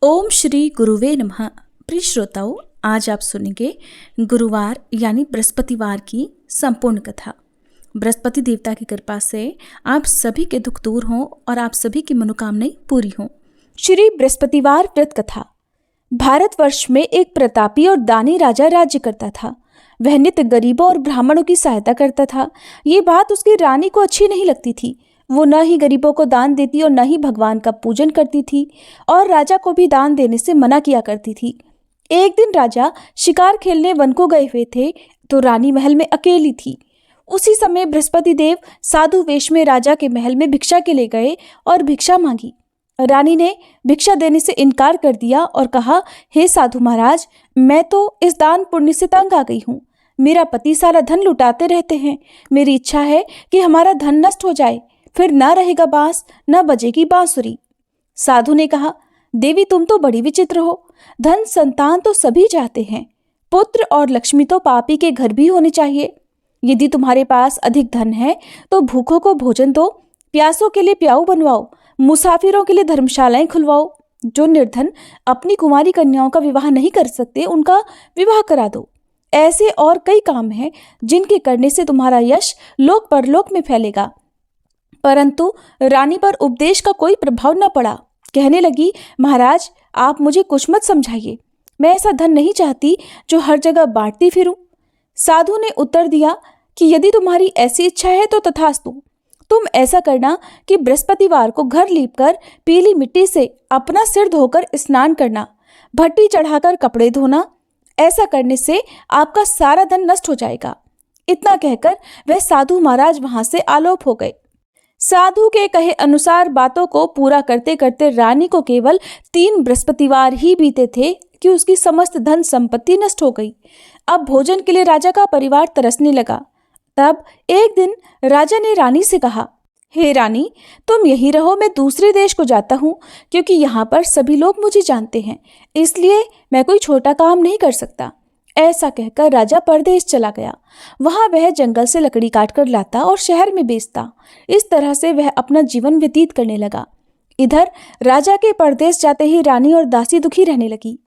ओम श्री गुरुवे नमः। प्रिय श्रोताओं, आज आप सुनेंगे गुरुवार यानी बृहस्पतिवार की संपूर्ण कथा। बृहस्पति देवता की कृपा से आप सभी के दुख दूर हों और आप सभी की मनोकामनाएं पूरी हों। श्री बृहस्पतिवार व्रत कथा। भारतवर्ष में एक प्रतापी और दानी राजा राज्य करता था। वह नित्य गरीबों और ब्राह्मणों की सहायता करता था। ये बात उसकी रानी को अच्छी नहीं लगती थी। वो न ही गरीबों को दान देती और न ही भगवान का पूजन करती थी और राजा को भी दान देने से मना किया करती थी। एक दिन राजा शिकार खेलने वन को गए हुए थे तो रानी महल में अकेली थी। उसी समय बृहस्पति देव साधु वेश में राजा के महल में भिक्षा के लिए गए और भिक्षा मांगी। रानी ने भिक्षा देने से इनकार कर दिया और कहा, हे साधु महाराज, मैं तो इस दान पुण्य से तंग आ गई हूँ। मेरा पति सारा धन लुटाते रहते हैं। मेरी इच्छा है कि हमारा धन नष्ट हो जाए, फिर न रहेगा बांस न बजेगी बांसुरी। साधु ने कहा, देवी तुम तो बड़ी विचित्र हो। धन संतान तो सभी चाहते हैं, पुत्र और लक्ष्मी तो पापी के घर भी होने चाहिए। यदि तुम्हारे पास अधिक धन है तो भूखों को भोजन दो, प्यासों के लिए प्याऊ बनवाओ, मुसाफिरों के लिए धर्मशालाएं खुलवाओ। जो निर्धन अपनी कुमारी कन्याओं का विवाह नहीं कर सकते उनका विवाह करा दो। ऐसे और कई काम हैं जिनके करने से तुम्हारा यश लोक परलोक में फैलेगा। परंतु रानी पर उपदेश का कोई प्रभाव न पड़ा। कहने लगी, महाराज आप मुझे कुछ मत समझाइए। मैं ऐसा धन नहीं चाहती जो हर जगह बांटती फिरूं। साधु ने उत्तर दिया कि यदि तुम्हारी ऐसी इच्छा है तो तथास्तु। तुम ऐसा करना कि बृहस्पतिवार को घर लीपकर पीली मिट्टी से अपना सिर धोकर स्नान करना, भट्टी चढ़ाकर कपड़े धोना। ऐसा करने से आपका सारा धन नष्ट हो जाएगा। इतना कहकर वह साधु महाराज वहां से आलोप हो गए। साधु के कहे अनुसार बातों को पूरा करते करते रानी को केवल 3 बृहस्पतिवार ही बीते थे कि उसकी समस्त धन संपत्ति नष्ट हो गई। अब भोजन के लिए राजा का परिवार तरसने लगा। तब एक दिन राजा ने रानी से कहा, हे रानी, तुम यहीं रहो, मैं दूसरे देश को जाता हूँ, क्योंकि यहाँ पर सभी लोग मुझे जानते हैं, इसलिए मैं कोई छोटा काम नहीं कर सकता। ऐसा कहकर राजा परदेश चला गया। वहां वह जंगल से लकड़ी काटकर लाता और शहर में बेचता। इस तरह से वह अपना जीवन व्यतीत करने लगा। इधर राजा के परदेश जाते ही रानी और दासी दुखी रहने लगी।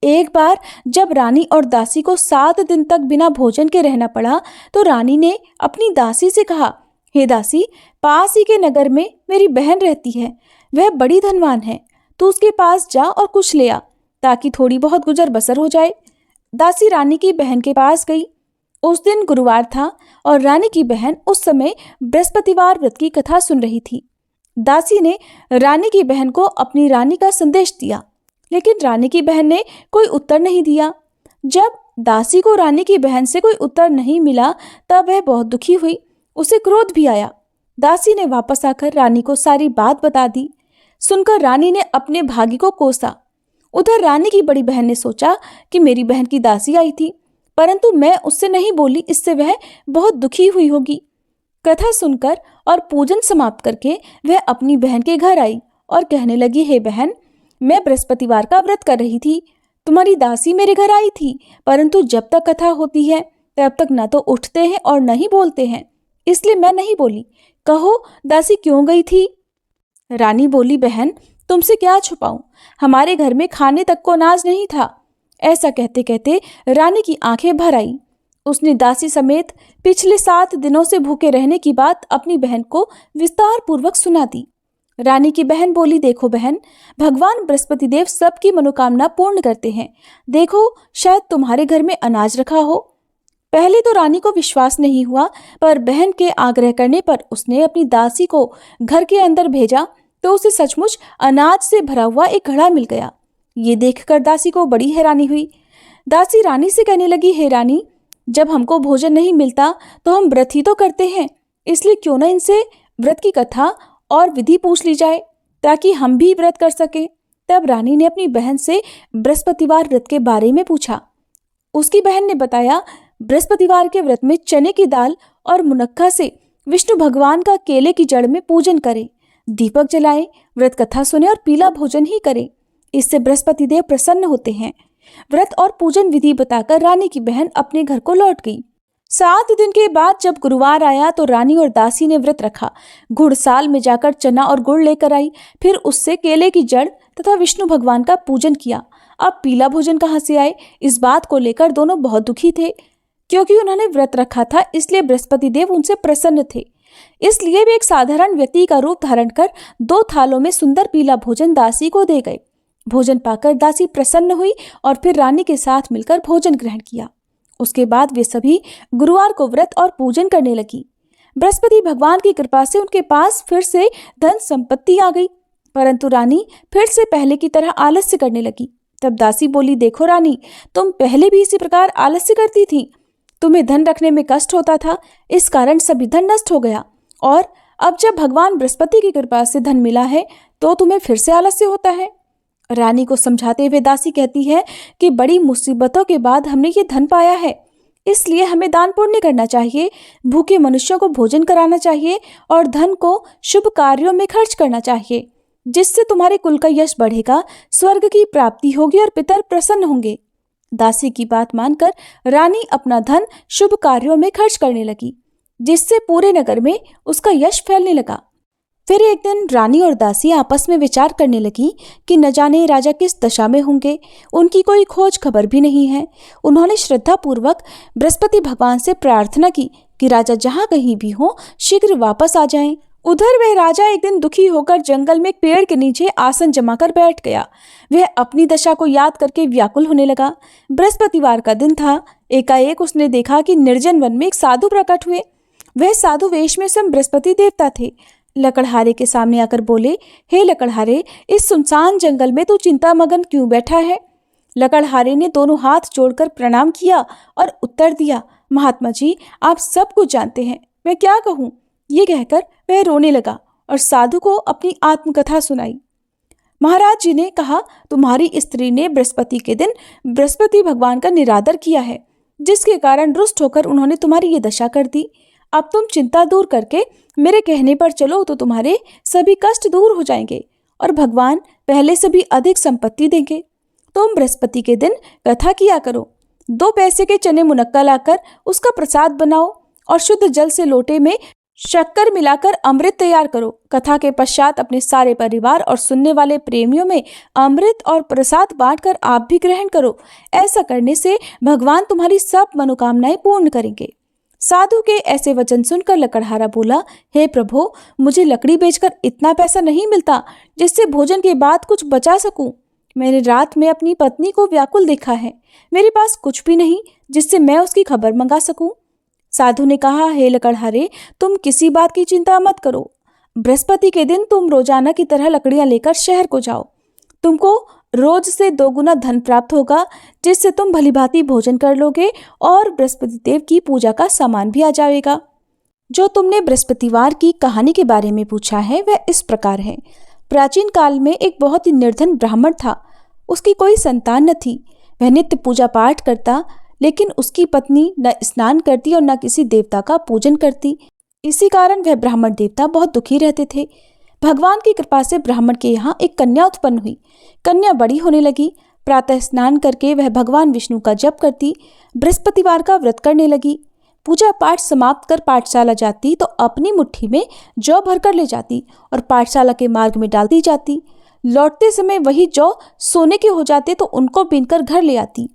एक बार जब रानी और दासी को 7 दिन तक बिना भोजन के रहना पड़ा तो रानी ने अपनी दासी से कहा, हे दासी, पास ही के नगर में मेरी बहन रहती है, वह बड़ी धनवान है, तू उसके पास जा और कुछ ले आ ताकि थोड़ी बहुत गुजर बसर हो जाए। दासी रानी की बहन के पास गई। उस दिन गुरुवार था और रानी की बहन उस समय बृहस्पतिवार व्रत की कथा सुन रही थी। दासी ने रानी की बहन को अपनी रानी का संदेश दिया, लेकिन रानी की बहन ने कोई उत्तर नहीं दिया। जब दासी को रानी की बहन से कोई उत्तर नहीं मिला तब वह बहुत दुखी हुई। उसे क्रोध भी आया। दासी ने वापस आकर रानी को सारी बात बता दी। सुनकर रानी ने अपने भागी को कोसा। उधर रानी की बड़ी बहन ने सोचा कि मेरी बहन की दासी आई थी, परंतु मैं उससे नहीं बोली, इससे वह बहुत दुखी हुई होगी। कथा सुनकर और पूजन समाप्त करके वह अपनी बहन के घर आई और कहने लगी, हे बहन, मैं बृहस्पतिवार का व्रत कर रही थी। तुम्हारी दासी मेरे घर आई थी, परंतु जब तक कथा होती है तब तक न तो उठते हैं और न ही बोलते हैं, इसलिए मैं नहीं बोली। कहो दासी क्यों गई थी? रानी बोली, बहन तुमसे क्या छुपाऊं, हमारे घर में खाने तक को अनाज नहीं था। ऐसा कहते कहते रानी की आंखें भर आई। उसने दासी समेत पिछले 7 दिनों से भूखे रहने की बात अपनी बहन को विस्तार पूर्वक सुना दी। रानी की बहन बोली, देखो बहन, भगवान बृहस्पति देव सबकी मनोकामना पूर्ण करते हैं। देखो शायद तुम्हारे घर में अनाज रखा हो। पहले तो रानी को विश्वास नहीं हुआ, पर बहन के आग्रह करने पर उसने अपनी दासी को घर के अंदर भेजा तो उसे सचमुच अनाज से भरा हुआ एक घड़ा मिल गया। ये देखकर दासी को बड़ी हैरानी हुई। दासी रानी से कहने लगी, हे रानी, जब हमको भोजन नहीं मिलता तो हम व्रत ही तो करते हैं, इसलिए क्यों न इनसे व्रत की कथा और विधि पूछ ली जाए ताकि हम भी व्रत कर सकें। तब रानी ने अपनी बहन से बृहस्पतिवार व्रत के बारे में पूछा। उसकी बहन ने बताया, बृहस्पतिवार के व्रत में चने की दाल और मुनक्का से विष्णु भगवान का केले की जड़ में पूजन करें, दीपक जलाएं, व्रत कथा सुने और पीला भोजन ही करें। इससे बृहस्पति देव प्रसन्न होते हैं। व्रत और पूजन विधि बताकर रानी की बहन अपने घर को लौट गई। 7 दिन के बाद जब गुरुवार आया तो रानी और दासी ने व्रत रखा। घुड़साल में जाकर चना और गुड़ लेकर आई, फिर उससे केले की जड़, तथा विष्णु भगवान का पूजन किया। अब पीला भोजन कहाँ से आए? इस बात को लेकर दोनों बहुत दुखी थे। क्योंकि उन्होंने व्रत रखा था, इसलिए बृहस्पति देव उनसे प्रसन्न थे। इसलिए वे एक साधारण व्यक्ति का रूप धारण कर 2 थालों में सुंदर पीला भोजन दासी को दे गए। भोजन पाकर दासी प्रसन्न हुई और फिर रानी के साथ मिलकर भोजन ग्रहण किया। उसके बाद वे सभी गुरुवार को व्रत और पूजन करने लगी। बृहस्पति भगवान की कृपा से उनके पास फिर से धन संपत्ति आ गई, परंतु रानी फिर से पहले की तरह आलस्य करने लगी। तब दासी बोली, देखो रानी, तुम पहले भी इसी प्रकार आलस्य करती थी। तुम्हें धन रखने में कष्ट होता था, इस कारण सभी धन नष्ट हो गया, और अब जब भगवान बृहस्पति की कृपा से धन मिला है तो तुम्हें फिर से आलस्य होता है। रानी को समझाते हुए दासी कहती है कि बड़ी मुसीबतों के बाद हमने ये धन पाया है, इसलिए हमें दान पुण्य करना चाहिए, भूखे मनुष्यों को भोजन कराना चाहिए और धन को शुभ कार्यों में खर्च करना चाहिए, जिससे तुम्हारे कुल का यश बढ़ेगा, स्वर्ग की प्राप्ति होगी और पितर प्रसन्न होंगे। दासी की बात मानकर रानी अपना धन शुभ कार्यों में खर्च करने लगी, जिससे पूरे नगर में उसका यश फैलने लगा। फिर एक दिन रानी और दासी आपस में विचार करने लगी कि न जाने राजा किस दशा में होंगे, उनकी कोई खोज खबर भी नहीं है। उन्होंने श्रद्धापूर्वक बृहस्पति भगवान से प्रार्थना की कि राजा जहाँ कहीं भी हो शीघ्र वापस आ जाएं। उधर वह राजा एक दिन दुखी होकर जंगल में एक पेड़ के नीचे आसन जमाकर बैठ गया। वह अपनी दशा को याद करके व्याकुल होने लगा। बृहस्पतिवार का दिन था। एकाएक उसने देखा कि निर्जन वन में एक साधु प्रकट हुए। वह साधु वेश में स्वयं बृहस्पति देवता थे। लकड़हारे के सामने आकर बोले, हे लकड़हारे, इस सुनसान जंगल में तू चिंता मगन क्यों बैठा है? लकड़हारे ने दोनों हाथ जोड़कर प्रणाम किया और उत्तर दिया, महात्मा जी, आप सब कुछ जानते हैं, मैं क्या कहूँ? ये कहकर वह रोने लगा और साधु को अपनी आत्मकथा सुनाई। महाराज जी ने कहा, तुम्हारी स्त्री ने बृहस्पति के दिन बृहस्पति भगवान का निरादर किया है, जिसके कारण रुष्ट होकर उन्होंने तुम्हारी ये दशा कर दी। अब तुम चिंता दूर करके मेरे कहने पर चलो तो तुम्हारे सभी कष्ट दूर हो जाएंगे और भगवान पहले से भी अधिक संपत्ति देंगे। तुम बृहस्पति के दिन कथा किया करो। 2 पैसे के चने मुनक्का लाकर उसका प्रसाद बनाओ और शुद्ध जल से लोटे में शक्कर मिलाकर अमृत तैयार करो। कथा के पश्चात अपने सारे परिवार और सुनने वाले प्रेमियों में अमृत और प्रसाद बांटकर आप भी ग्रहण करो। ऐसा करने से भगवान तुम्हारी सब मनोकामनाएं पूर्ण करेंगे। साधु के ऐसे वचन सुनकर लकड़हारा बोला, हे प्रभु, मुझे लकड़ी बेचकर इतना पैसा नहीं मिलता जिससे भोजन के बाद कुछ बचा सकूं। मैंने रात में अपनी पत्नी को व्याकुल देखा है, मेरे पास कुछ भी नहीं जिससे मैं उसकी खबर मंगा सकूं। साधु ने कहा, हे लकड़हारे, तुम किसी बात की चिंता मत करो। बृहस्पति के दिन तुम रोजाना की तरह लकड़ियां लेकर शहर को जाओ। तुमको रोज से 2 गुना धन प्राप्त होगा, जिससे तुम भलीभांति भोजन कर लोगे और बृहस्पति देव की पूजा का सामान भी आ जाएगा। जो तुमने बृहस्पतिवार की कहानी के बारे में पूछा है वह इस प्रकार है। प्राचीन काल में एक बहुत ही निर्धन ब्राह्मण था। उसकी कोई संतान न थी। वह नित्य पूजा पाठ करता, लेकिन उसकी पत्नी न स्नान करती और न किसी देवता का पूजन करती। इसी कारण वह ब्राह्मण देवता बहुत दुखी रहते थे। भगवान की कृपा से ब्राह्मण के यहाँ एक कन्या उत्पन्न हुई। कन्या बड़ी होने लगी। प्रातः स्नान करके वह भगवान विष्णु का जप करती, बृहस्पतिवार का व्रत करने लगी। पूजा पाठ समाप्त कर पाठशाला जाती तो अपनी मुट्ठी में जौ भरकर ले जाती और पाठशाला के मार्ग में डालती जाती। लौटते समय वही जौ सोने के हो जाते तो उनको बीनकर घर ले आती।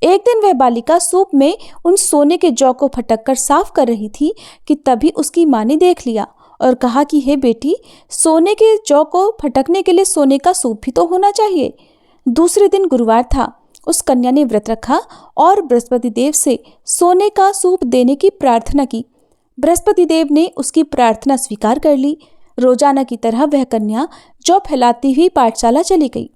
एक दिन वह बालिका सूप में उन सोने के जौ को फटक कर साफ कर रही थी कि तभी उसकी माँ ने देख लिया और कहा कि हे बेटी, सोने के जौ को फटकने के लिए सोने का सूप भी तो होना चाहिए। दूसरे दिन गुरुवार था। उस कन्या ने व्रत रखा और बृहस्पति देव से सोने का सूप देने की प्रार्थना की। बृहस्पति देव ने उसकी प्रार्थना स्वीकार कर ली। रोजाना की तरह वह कन्या जौ फैलाती हुई पाठशाला चली गई।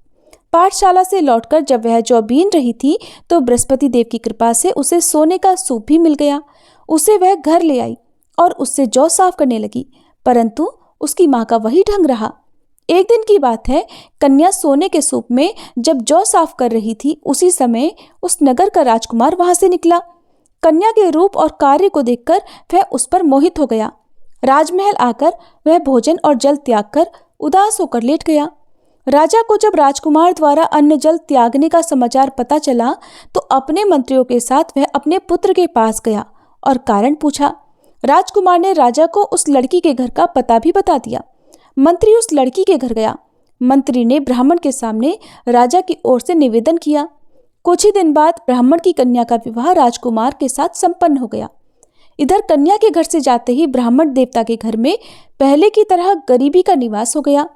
पाठशाला से लौटकर जब वह जौ बीन रही थी तो बृहस्पति देव की कृपा से उसे सोने का सूप भी मिल गया। उसे वह घर ले आई और उससे जौ साफ करने लगी, परंतु उसकी माँ का वही ढंग रहा। एक दिन की बात है, कन्या सोने के सूप में जब जौ साफ कर रही थी, उसी समय उस नगर का राजकुमार वहां से निकला। कन्या के रूप और कार्य को देखकर वह उस पर मोहित हो गया। राजमहल आकर वह भोजन और जल त्याग कर उदास होकर लेट गया। राजा को जब राजकुमार द्वारा अन्न जल त्यागने का समाचार पता चला तो अपने मंत्रियों के साथ वह अपने पुत्र के पास गया और कारण पूछा। राजकुमार ने राजा को उस लड़की के घर का पता भी बता दिया। मंत्री उस लड़की के घर गया। मंत्री ने ब्राह्मण के सामने राजा की ओर से निवेदन किया। कुछ ही दिन बाद ब्राह्मण की कन्या का विवाह राजकुमार के साथ संपन्न हो गया। इधर कन्या के घर से जाते ही ब्राह्मण देवता के घर में पहले की तरह गरीबी का निवास हो गया।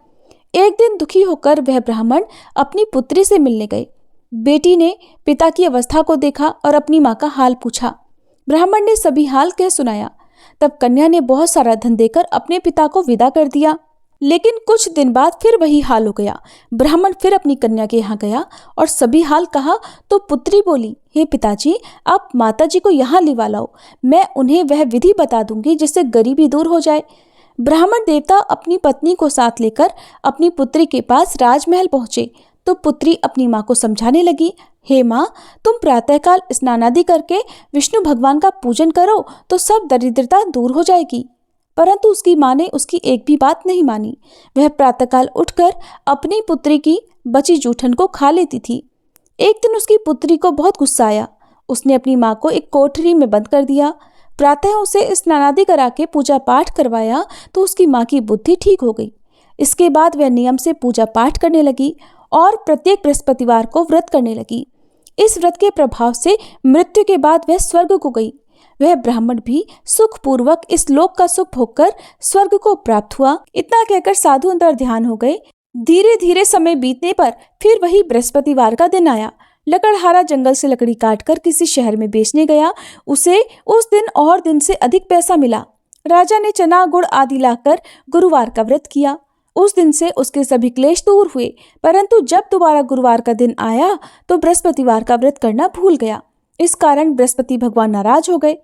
एक दिन दुखी होकर वह ब्राह्मण अपनी पुत्री से मिलने गए। बेटी ने पिता की अवस्था को देखा और अपनी माँ का हाल पूछा। ब्राह्मण ने सभी हाल कह सुनाया। तब कन्या ने बहुत सारा धन देकर अपने पिता को विदा कर दिया। लेकिन कुछ दिन बाद फिर वही हाल हो गया। ब्राह्मण फिर अपनी कन्या के यहाँ गया और सभी हाल कहा तो पुत्री बोली, हे पिताजी, आप माताजी को यहाँ लिवा लाओ, मैं उन्हें वह विधि बता दूंगी जिससे गरीबी दूर हो जाए। ब्राह्मण देवता अपनी पत्नी को साथ लेकर अपनी पुत्री के पास राजमहल पहुंचे तो पुत्री अपनी माँ को समझाने लगी, हे माँ, तुम प्रातःकाल स्नान आदि करके विष्णु भगवान का पूजन करो तो सब दरिद्रता दूर हो जाएगी। परंतु उसकी माँ ने उसकी एक भी बात नहीं मानी। वह प्रातःकाल उठकर अपनी पुत्री की बची जूठन को खा लेती थी। एक दिन उसकी पुत्री को बहुत गुस्सा आया। उसने अपनी माँ को एक कोठरी में बंद कर दिया। प्रातः उसे स्नानादि करा के पूजा पाठ करवाया तो उसकी माँ की बुद्धि ठीक हो गई। इसके बाद वह नियम से पूजा पाठ करने लगी और प्रत्येक बृहस्पतिवार को व्रत करने लगी। इस व्रत के प्रभाव से मृत्यु के बाद वह स्वर्ग को गई। वह ब्राह्मण भी सुखपूर्वक इस लोक का सुख भोगकर स्वर्ग को प्राप्त हुआ। इतना कहकर साधु अंतर ध्यान हो गए। धीरे धीरे समय बीतने पर फिर वही बृहस्पतिवार का दिन आया। लकड़हारा जंगल से लकड़ी काटकर किसी शहर में बेचने गया। उसे उस दिन और दिन से अधिक पैसा मिला। राजा ने चना गुड़ आदि लाकर गुरुवार का व्रत किया। उस दिन से उसके सभी क्लेश दूर हुए। परंतु जब दोबारा गुरुवार का दिन आया तो बृहस्पतिवार का व्रत करना भूल गया। इस कारण बृहस्पति भगवान नाराज हो गए।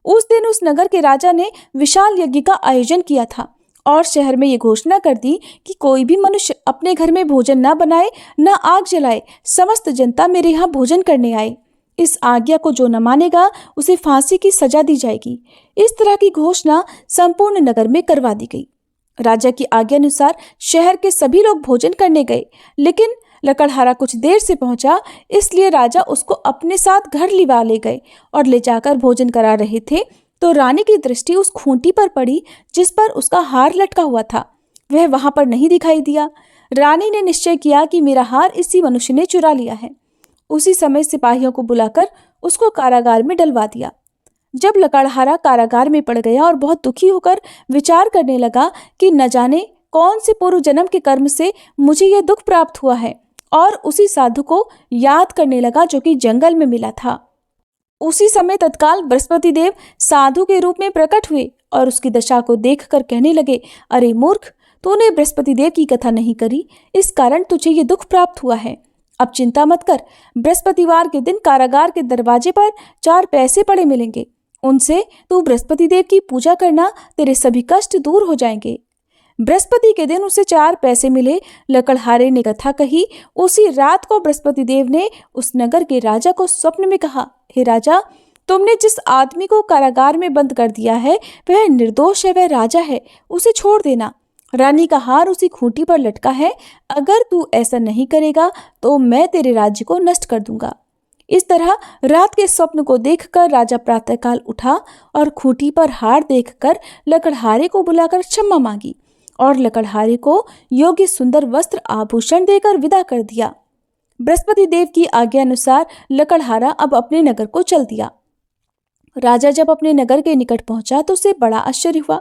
उस दिन उस नगर के राजा ने विशाल यज्ञ का आयोजन किया था और शहर में ये घोषणा कर दी कि कोई भी मनुष्य अपने घर में भोजन न बनाए, न आग जलाए। समस्त जनता मेरे यहाँ भोजन करने आए। इस आज्ञा को जो न मानेगा उसे फांसी की सजा दी जाएगी। इस तरह की घोषणा संपूर्ण नगर में करवा दी गई। राजा की आज्ञा अनुसार शहर के सभी लोग भोजन करने गए, लेकिन लकड़हारा कुछ देर से पहुंचा, इसलिए राजा उसको अपने साथ घर लिवा ले गए और ले जाकर भोजन करा रहे थे तो रानी की दृष्टि उस खूंटी पर पड़ी जिस पर उसका हार लटका हुआ था। वह वहां पर नहीं दिखाई दिया। रानी ने निश्चय किया कि मेरा हार इसी मनुष्य ने चुरा लिया है। उसी समय सिपाहियों को बुलाकर उसको कारागार में डलवा दिया। जब लकड़हारा कारागार में पड़ गया और बहुत दुखी होकर विचार करने लगा कि न जाने कौन से पूर्व जन्म के कर्म से मुझे यह दुख प्राप्त हुआ है, और उसी साधु को याद करने लगा जो कि जंगल में मिला था। उसी समय तत्काल बृहस्पति देव साधु के रूप में प्रकट हुए और उसकी दशा को देखकर कहने लगे, अरे मूर्ख, तूने बृहस्पति देव की कथा नहीं करी, इस कारण तुझे ये दुख प्राप्त हुआ है। अब चिंता मत कर, बृहस्पतिवार के दिन कारागार के दरवाजे पर 4 पैसे पड़े मिलेंगे। उनसे तू बृहस्पति देव की पूजा करना, तेरे सभी कष्ट दूर हो जाएंगे। बृहस्पति के दिन उसे 4 पैसे मिले। लकड़हारे ने कथा कही। उसी रात को बृहस्पति देव ने उस नगर के राजा को स्वप्न में कहा, हे राजा, तुमने जिस आदमी को कारागार में बंद कर दिया है वह निर्दोष है, वह राजा है, उसे छोड़ देना। रानी का हार उसी खूंटी पर लटका है। अगर तू ऐसा नहीं करेगा तो मैं तेरे राज्य को नष्ट कर दूंगा। इस तरह रात के स्वप्न को देखकर राजा प्रातःकाल उठा और खूंटी पर हार देखकर लकड़हारे को बुलाकर क्षमा मांगी और लकड़हारे को योग्य सुंदर वस्त्र आभूषण देकर विदा कर दिया। बृहस्पति देव की आज्ञा अनुसार लकड़हारा अब अपने नगर को चल दिया। राजा जब अपने नगर के निकट पहुंचा तो उसे बड़ा आश्चर्य हुआ।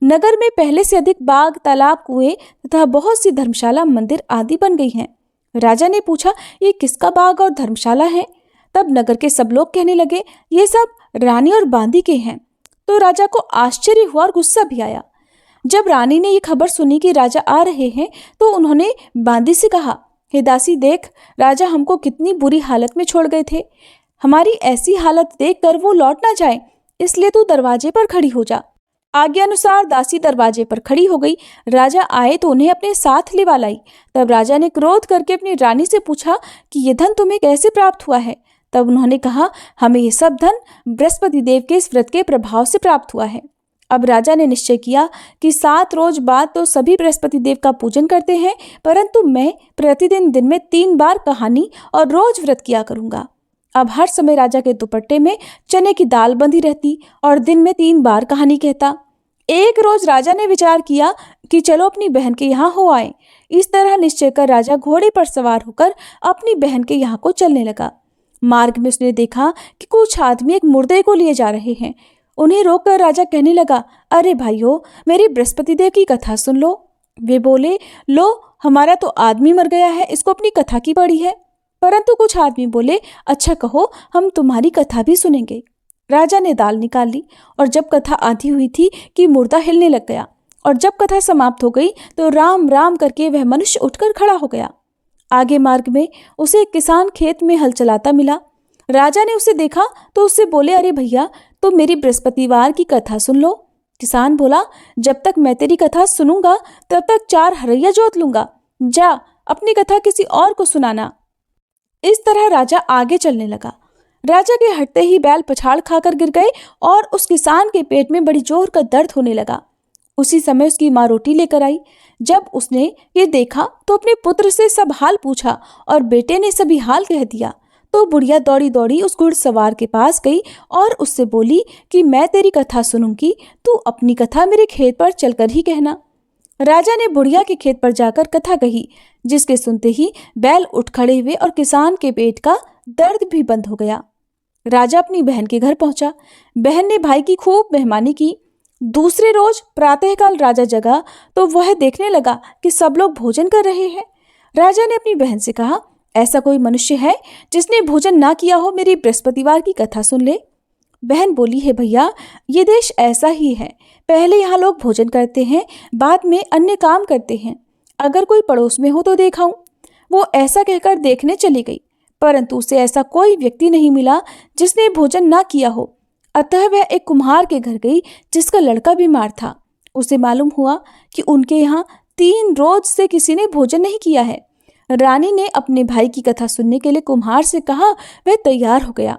नगर में पहले से अधिक बाग, तालाब, कुएं तथा बहुत सी धर्मशाला, मंदिर आदि बन गई हैं। राजा ने पूछा, ये किसका बाग और धर्मशाला है? तब नगर के सब लोग कहने लगे, ये सब रानी और बांदी के हैं। तो राजा को आश्चर्य हुआ और गुस्सा भी आया। जब रानी ने ये खबर सुनी कि राजा आ रहे हैं तो उन्होंने बांदी से कहा, हे दासी, देख, राजा हमको कितनी बुरी हालत में छोड़ गए थे। हमारी ऐसी हालत देखकर वो लौट ना जाए, इसलिए तू दरवाजे पर खड़ी हो जा। आज्ञा अनुसार दासी दरवाजे पर खड़ी हो गई। राजा आए तो उन्हें अपने साथ लिवा लाई। तब राजा ने क्रोध करके अपनी रानी से पूछा कि ये धन तुम्हें कैसे प्राप्त हुआ है? तब उन्होंने कहा, हमें ये सब धन बृहस्पति देव के इस व्रत के प्रभाव से प्राप्त हुआ है। अब राजा ने निश्चय किया कि 7 रोज बाद तो सभी बृहस्पति देव का पूजन करते हैं, परंतु मैं प्रतिदिन दिन में 3 बार कहानी और रोज व्रत किया करूंगा। अब हर समय राजा के दुपट्टे में चने की दाल बंधी रहती और दिन में 3 बार कहानी कहता। एक रोज राजा ने विचार किया कि चलो अपनी बहन के यहाँ हो आए। इस तरह निश्चय कर राजा घोड़े पर सवार होकर अपनी बहन के यहाँ को चलने लगा। मार्ग में उसने देखा कि कुछ आदमी एक मुर्दे को लिए जा रहे हैं। उन्हें रोककर राजा कहने लगा, अरे भाइयों, मेरी बृहस्पति देव की कथा सुन लो। वे बोले, लो, हमारा तो आदमी मर गया है, इसको अपनी कथा की पड़ी है। परंतु कुछ आदमी बोले, अच्छा कहो, हम तुम्हारी कथा भी सुनेंगे। राजा ने दाल निकाल ली और जब कथा आधी हुई थी कि मुर्दा हिलने लग गया, और जब कथा समाप्त हो गई तो राम राम करके वह मनुष्य उठकर खड़ा हो गया। आगे मार्ग में उसे एक किसान खेत में हल चलाता मिला। राजा ने उसे देखा तो उससे बोले, अरे भैया, तो मेरी बृहस्पतिवार की कथा सुन लो। किसान बोला, जब तक मैं तेरी कथा सुनूंगा तब तक 4 हरैया जोत लूंगा। जा, अपनी कथा किसी और को सुनाना। इस तरह राजा आगे चलने लगा। राजा के हटते ही बैल पछाड़ खाकर गिर गए और उस किसान के पेट में बड़ी जोर का दर्द होने लगा। उसी समय उसकी माँ रोटी लेकर आई। जब उसने ये देखा तो अपने पुत्र से सब हाल पूछा और बेटे ने सभी हाल कह दिया। तो बुढ़िया दौड़ी दौड़ी उस घुड़सवार के पास गई और उससे बोली कि मैं तेरी कथा सुनूंगी, तू अपनी कथा मेरे खेत पर चलकर ही कहना। राजा ने बुढ़िया के खेत पर जाकर कथा कही, जिसके सुनते ही बैल उठ खड़े हुए और किसान के पेट का दर्द भी बंद हो गया। राजा अपनी बहन के घर पहुंचा। बहन ने भाई की खूब मेहमानी की। दूसरे रोज प्रातःकाल राजा जगा तो वह देखने लगा कि सब लोग भोजन कर रहे हैं। राजा ने अपनी बहन से कहा, ऐसा कोई मनुष्य है जिसने भोजन ना किया हो, मेरी बृहस्पतिवार की कथा सुन ले। बहन बोली, है भैया, ये देश ऐसा ही है। पहले यहाँ लोग भोजन करते हैं, बाद में अन्य काम करते हैं। अगर कोई पड़ोस में हो तो देखाऊं। वो ऐसा कहकर देखने चली गई, परंतु उसे ऐसा कोई व्यक्ति नहीं मिला जिसने भोजन ना किया हो। अतः वह एक कुम्हार के घर गई जिसका लड़का बीमार था। उसे मालूम हुआ कि उनके यहाँ 3 रोज से किसी ने भोजन नहीं किया है। रानी ने अपने भाई की कथा सुनने के लिए कुम्हार से कहा। वह तैयार हो गया।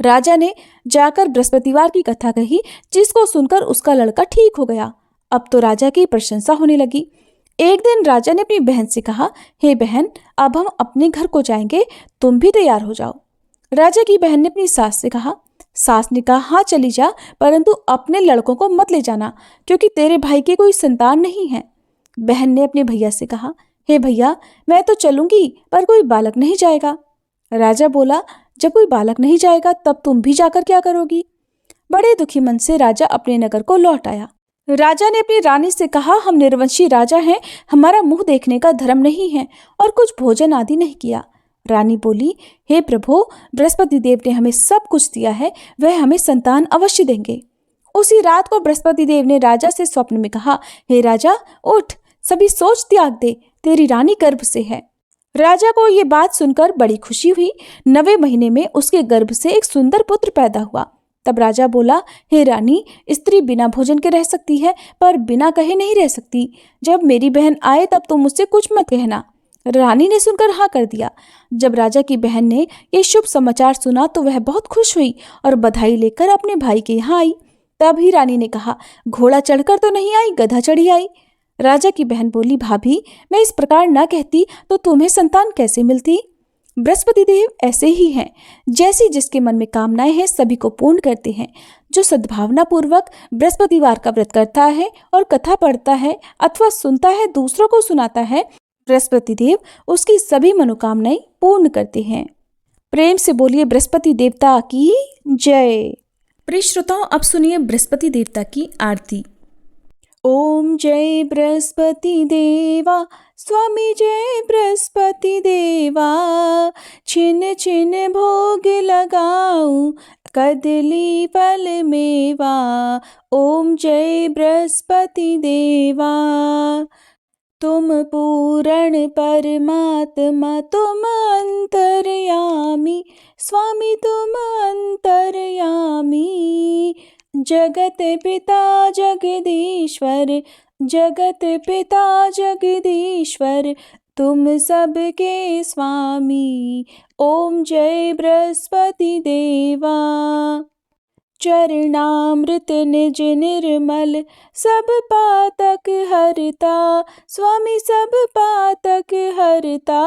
राजा ने जाकर बृहस्पतिवार की कथा कही, जिसको सुनकर उसका लड़का ठीक हो गया। अब तो राजा की प्रशंसा होने लगी। एक दिन राजा ने अपनी बहन से कहा, हे बहन, अब हम अपने घर को जाएंगे, तुम भी तैयार हो जाओ। राजा की बहन ने अपनी सास से कहा। सास ने कहा, हाँ चली जा, परंतु अपने लड़कों को मत ले जाना, क्योंकि तेरे भाई की कोई संतान नहीं है। बहन ने अपने भैया से कहा, हे भैया, मैं तो चलूंगी, पर कोई बालक नहीं जाएगा। राजा बोला, जब कोई बालक नहीं जाएगा तब तुम भी जाकर क्या करोगी। बड़े दुखी मन से राजा अपने नगर को लौट आया। राजा ने अपनी रानी से कहा, हम निर्वंशी राजा हैं, हमारा मुंह देखने का धर्म नहीं है और कुछ भोजन आदि नहीं किया। रानी बोली, हे प्रभु, बृहस्पति देव ने हमें सब कुछ दिया है, वह हमें संतान अवश्य देंगे। उसी रात को बृहस्पति देव ने राजा से स्वप्न में कहा, हे राजा, उठ, सभी सोच त्याग दे, तेरी रानी गर्भ से है। राजा को ये बात सुनकर बड़ी खुशी हुई। 9वें महीने में उसके गर्भ से एक सुंदर पुत्र पैदा हुआ। तब राजा बोला, हे रानी, स्त्री बिना भोजन के रह सकती है, पर बिना कहे नहीं रह सकती। जब मेरी बहन आए तब तुम मुझसे कुछ मत कहना। रानी ने सुनकर हाँ कर दिया। जब राजा की बहन ने ये शुभ समाचार सुना तो वह बहुत खुश हुई और बधाई लेकर अपने भाई के यहाँ आई। तभी रानी ने कहा, घोड़ा चढ़कर तो नहीं आई, गधा चढ़ी आई। राजा की बहन बोली, भाभी, मैं इस प्रकार न कहती तो तुम्हें संतान कैसे मिलती। बृहस्पति देव ऐसे ही हैं, जैसी जिसके मन में कामनाएं हैं सभी को पूर्ण करते हैं। जो सद्भावना पूर्वक बृहस्पतिवार का व्रत करता है और कथा पढ़ता है अथवा सुनता है, दूसरों को सुनाता है, बृहस्पति देव उसकी सभी मनोकामनाएं पूर्ण करते हैं। प्रेम से बोलिए बृहस्पति देवता की जय। प्रिय श्रोताओं, अब सुनिए बृहस्पति देवता की आरती। ओम जय बृहस्पति देवा, स्वामी जय बृहस्पति देवा, छिन छिन भोग लगाऊं, कदली फल मेवा। ओम जय बृहस्पति देवा। तुम पूर्ण परमात्मा, तुम अंतर्यामी, स्वामी तुम अंतर्यामी। जगत पिता जगदीश्वर, जगत पिता जगदीश्वर, तुम सबके स्वामी। ओम जय बृहस्पति देवा। चरणामृत निज निर्मल, सब पातक हरता, स्वामी सब पातक हरता।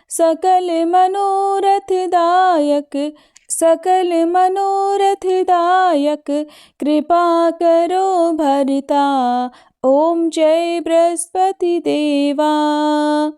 सकल मनोरथ दायक, सकल मनोरथ दायक कृपा करो भरता। ओम जय बृहस्पति देवा।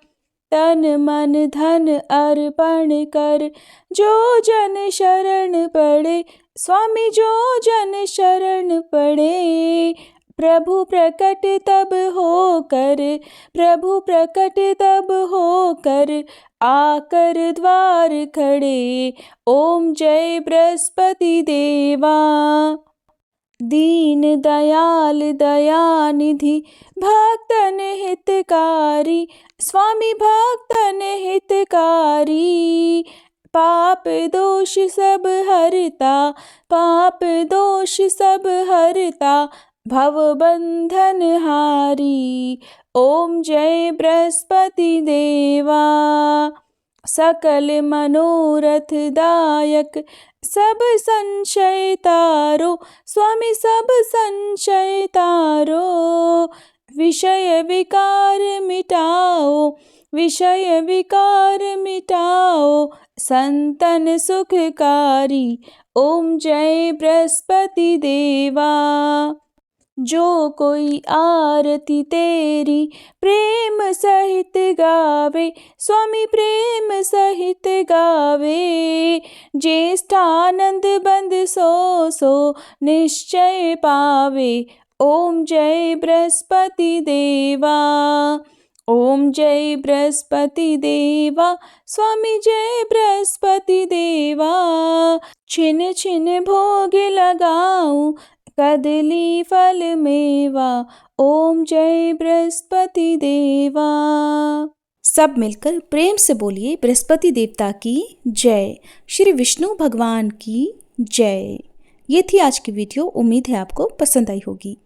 तन मन धन अर्पण कर जो जन शरण पड़े, स्वामी जो जन शरण पड़े। प्रभु प्रकट तब होकर, प्रभु प्रकट तब होकर आकर द्वार खड़े। ओम जय बृहस्पति देवा। दीन दयाल दयानिधि भक्तन हितकारी, स्वामी भक्तन हितकारी। पाप दोष सब हरता, पाप दोष सब हरता, भव बंधन हारी। ओम जय बृहस्पति देवा। सकल मनोरथ दायक सब संशय तारो, स्वामी सब संशय तारो। विषय विकार मिटाओ, विषय विकार मिटाओ, संतन सुखकारी। ओम जय बृहस्पति देवा। जो कोई आरती तेरी प्रेम सहित गावे, स्वामी प्रेम सहित गावे। ज्येष्ठानंद बंद सो सो निश्चय पावे। ओम जय बृहस्पति देवा। ओम जय बृहस्पति देवा, स्वामी जय बृहस्पति देवा। छिन छिन भोग लगाऊं कदली फल मेवा। ओम जय बृहस्पति देवा। सब मिलकर प्रेम से बोलिए बृहस्पति देवता की जय, श्री विष्णु भगवान की जय। ये थी आज की वीडियो। उम्मीद है आपको पसंद आई होगी।